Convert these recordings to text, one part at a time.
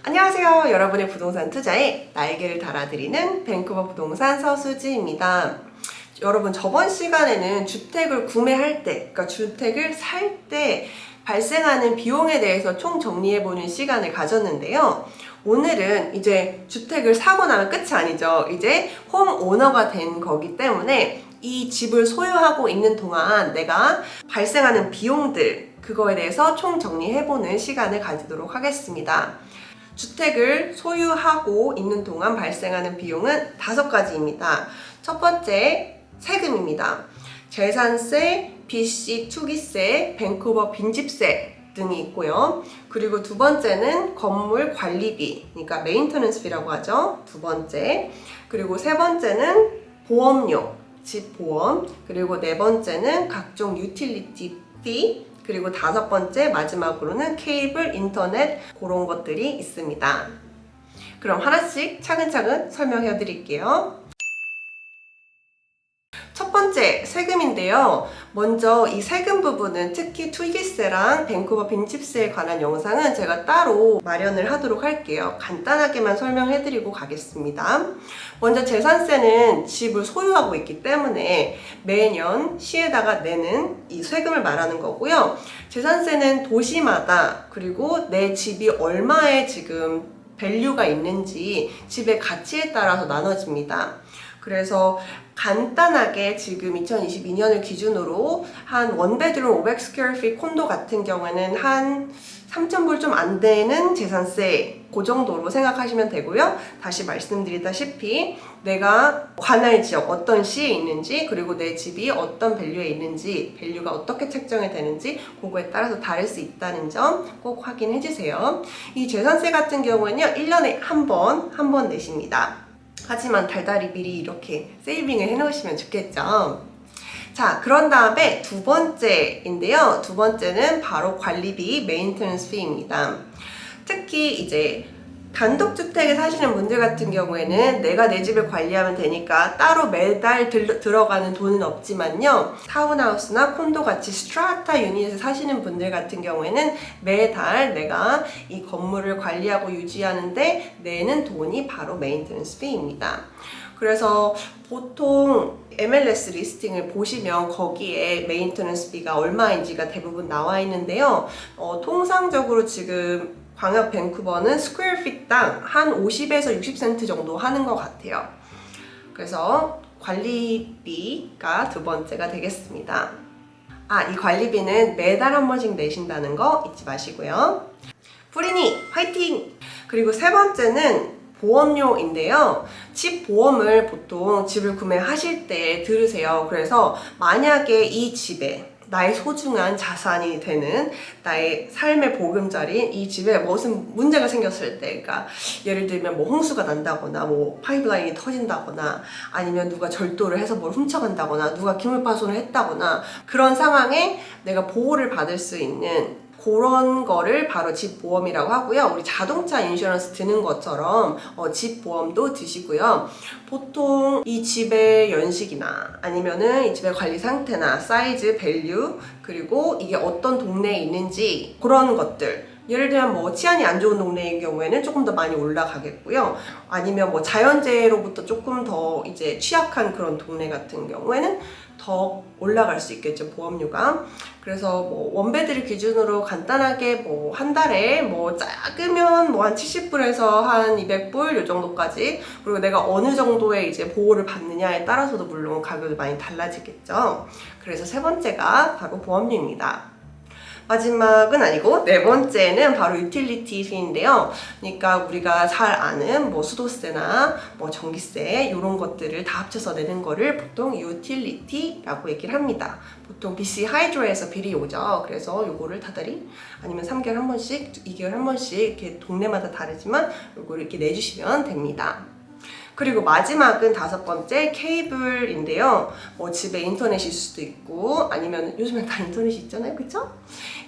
안녕하세요. 여러분의 부동산 투자에 날개를 달아드리는 밴쿠버 부동산 서수지입니다. 여러분, 저번 시간에는 주택을 구매할 때, 그러니까 주택을 살 때 발생하는 비용에 대해서 총 정리해보는 시간을 가졌는데요. 오늘은 이제 주택을 사고 나면 끝이 아니죠. 이제 홈오너가 된 거기 때문에 이 집을 소유하고 있는 동안 내가 발생하는 비용들, 그거에 대해서 총 정리해보는 시간을 가지도록 하겠습니다. 주택을 소유하고 있는 동안 발생하는 비용은 5가지입니다. 첫 번째, 세금입니다. 재산세, 빚시, 투기세, 밴쿠버 빈집세 등이 있고요. 그리고 두 번째는 건물 관리비, 그러니까 메인터넌스 비라고 하죠. 두 번째. 그리고 세 번째는 보험료, 집 보험. 그리고 네 번째는 각종 유틸리티 피. 그리고 다섯 번째, 마지막으로는 케이블, 인터넷, 그런 것들이 있습니다. 그럼 하나씩 차근차근 설명해 드릴게요. 첫 번째, 세금인데요. 먼저 이 세금 부분은 특히 투기세랑 밴쿠버 빈집세에 관한 영상은 제가 따로 마련을 하도록 할게요. 간단하게만 설명해 드리고 가겠습니다. 먼저 재산세는 집을 소유하고 있기 때문에 매년 시에다가 내는 이 세금을 말하는 거고요. 재산세는 도시마다, 그리고 내 집이 얼마에 지금 밸류가 있는지 집의 가치에 따라서 나눠집니다. 그래서 간단하게 지금 2022년을 기준으로 한 원베드룸 500스퀘어핏 콘도 같은 경우에는 한 3,000불 좀 안 되는 재산세, 그 정도로 생각하시면 되고요. 다시 말씀드리다시피 내가 관할 지역 어떤 시에 있는지, 그리고 내 집이 어떤 밸류에 있는지, 밸류가 어떻게 책정이 되는지 그거에 따라서 다를 수 있다는 점 꼭 확인해 주세요. 이 재산세 같은 경우는요, 1년에 한 번 내십니다. 하지만 달달이 미리 이렇게 세이빙을 해놓으시면 좋겠죠. 자, 그런 다음에 두 번째인데요. 두 번째는 바로 관리비, 메인테넌스 피입니다. 특히 이제 단독주택에 사시는 분들 같은 경우에는 내가 내 집을 관리하면 되니까 따로 매달 들어가는 돈은 없지만요. 타운하우스나 콘도 같이 스트라타 유닛에 사시는 분들 같은 경우에는 매달 내가 이 건물을 관리하고 유지하는데 내는 돈이 바로 메인테넌스 피입니다. 그래서 보통 MLS 리스팅을 보시면 거기에 메인테넌스 비가 얼마인지가 대부분 나와 있는데요. 통상적으로 지금 광역 밴쿠버는 스퀘어핏당 한 50에서 60센트 정도 하는 것 같아요. 그래서 관리비가 두 번째가 되겠습니다. 이 관리비는 매달 한 번씩 내신다는 거 잊지 마시고요. 뿌리니 화이팅! 그리고 세 번째는 보험료인데요. 집 보험을 보통 집을 구매하실 때 들으세요. 그래서 만약에 이 집에 나의 소중한 자산이 되는 나의 삶의 보금자리인 이 집에 무슨 문제가 생겼을 때, 그러니까 예를 들면 뭐 홍수가 난다거나 뭐 파이프라인이 터진다거나 아니면 누가 절도를 해서 뭘 훔쳐간다거나 누가 기물파손을 했다거나 그런 상황에 내가 보호를 받을 수 있는 그런 거를 바로 집 보험이라고 하고요. 우리 자동차 인슈런스 드는 것처럼 집 보험도 드시고요. 보통 이 집의 연식이나 아니면은 이 집의 관리 상태나 사이즈, 밸류, 그리고 이게 어떤 동네에 있는지 그런 것들, 예를 들면 뭐 치안이 안 좋은 동네인 경우에는 조금 더 많이 올라가겠고요. 아니면 뭐 자연재해로부터 조금 더 이제 취약한 그런 동네 같은 경우에는 더 올라갈 수 있겠죠, 보험료가. 그래서 뭐 원베드를 기준으로 간단하게 뭐 한 달에 뭐 작으면 뭐 한 70불에서 한 200불 요 정도까지, 그리고 내가 어느 정도의 이제 보호를 받느냐에 따라서도 물론 가격이 많이 달라지겠죠. 그래서 세 번째가 바로 보험료입니다. 마지막은 아니고 네 번째는 바로 유틸리티 피인데요. 그러니까 우리가 잘 아는 뭐 수도세나 뭐 전기세 이런 것들을 다 합쳐서 내는 거를 보통 유틸리티라고 얘기를 합니다. 보통 BC 하이드로에서 비리 오죠. 그래서 요거를 다달이 아니면 3개월 한 번씩, 2개월 한 번씩 이렇게 동네마다 다르지만 요거를 이렇게 내주시면 됩니다. 그리고 마지막은 다섯 번째, 케이블인데요. 뭐 집에 인터넷이 있을 수도 있고 아니면 요즘엔 다 인터넷이 있잖아요, 그쵸?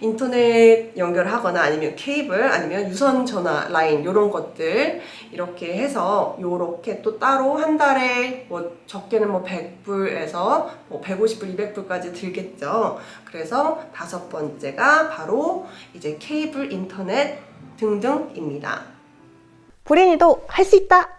인터넷 연결하거나 아니면 케이블, 아니면 유선 전화 라인 이런 것들 이렇게 해서 요렇게 또 따로 한 달에 뭐 적게는 뭐 100불에서 뭐 150불, 200불까지 들겠죠. 그래서 다섯 번째가 바로 이제 케이블, 인터넷 등등입니다. 불인이도 할 수 있다!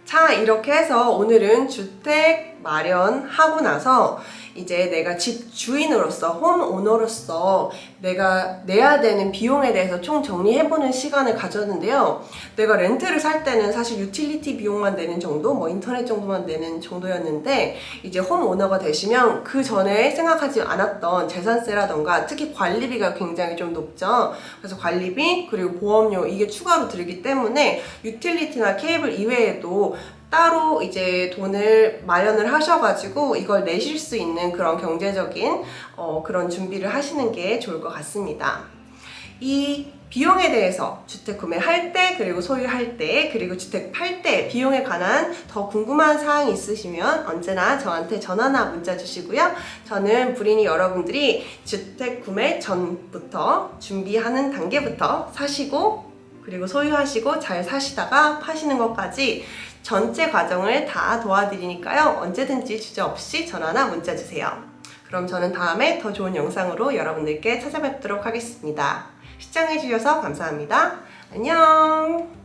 자, 이렇게 해서 오늘은 주택 마련하고 나서 이제 내가 집 주인으로서, 홈오너로서 내가 내야 되는 비용에 대해서 총 정리해보는 시간을 가졌는데요. 내가 렌트를 살 때는 사실 유틸리티 비용만 내는 정도, 뭐 인터넷 정도만 내는 정도였는데, 이제 홈오너가 되시면 그 전에 생각하지 않았던 재산세라던가 특히 관리비가 굉장히 좀 높죠. 그래서 관리비 그리고 보험료 이게 추가로 들기 때문에 유틸리티나 케이블 이외에도 따로 이제 돈을 마련을 하셔가지고 이걸 내실 수 있는 그런 경제적인 그런 준비를 하시는 게 좋을 것 같습니다. 이 비용에 대해서 주택 구매할 때, 그리고 소유할 때, 그리고 주택 팔 때 비용에 관한 더 궁금한 사항이 있으시면 언제나 저한테 전화나 문자 주시고요. 저는 불인이 여러분들이 주택 구매 전부터 준비하는 단계부터 사시고 그리고 소유하시고 잘 사시다가 파시는 것까지 전체 과정을 다 도와드리니까요. 언제든지 주저없이 전화나 문자 주세요. 그럼 저는 다음에 더 좋은 영상으로 여러분들께 찾아뵙도록 하겠습니다. 시청해주셔서 감사합니다. 안녕!